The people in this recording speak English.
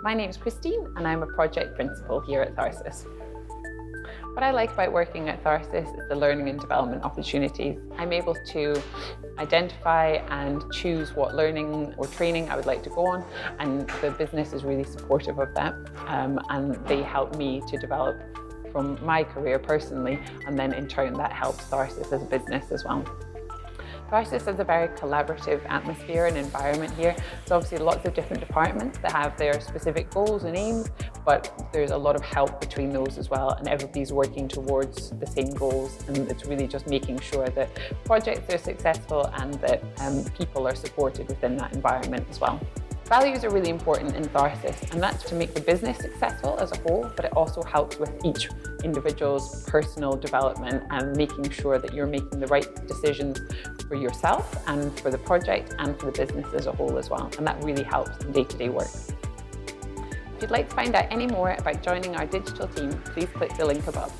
My name is Christine and I'm a project principal here at Tharsus. What I like about working at Tharsus is the learning and development opportunities. I'm able to identify and choose what learning or training I would like to go on, and the business is really supportive of that, and they help me to develop from my career personally, and then in turn that helps Tharsus as a business as well. Tharsus has a very collaborative atmosphere and environment here. So obviously lots of different departments that have their specific goals and aims, but there's a lot of help between those as well, and everybody's working towards the same goals, and it's really just making sure that projects are successful and that people are supported within that environment as well. Values are really important in Tharsus, and that's to make the business successful as a whole, but it also helps with each individual's personal development and making sure that you're making the right decisions for yourself and for the project and for the business as a whole as well. And that really helps in day-to-day work. If you'd like to find out any more about joining our digital team, please click the link above.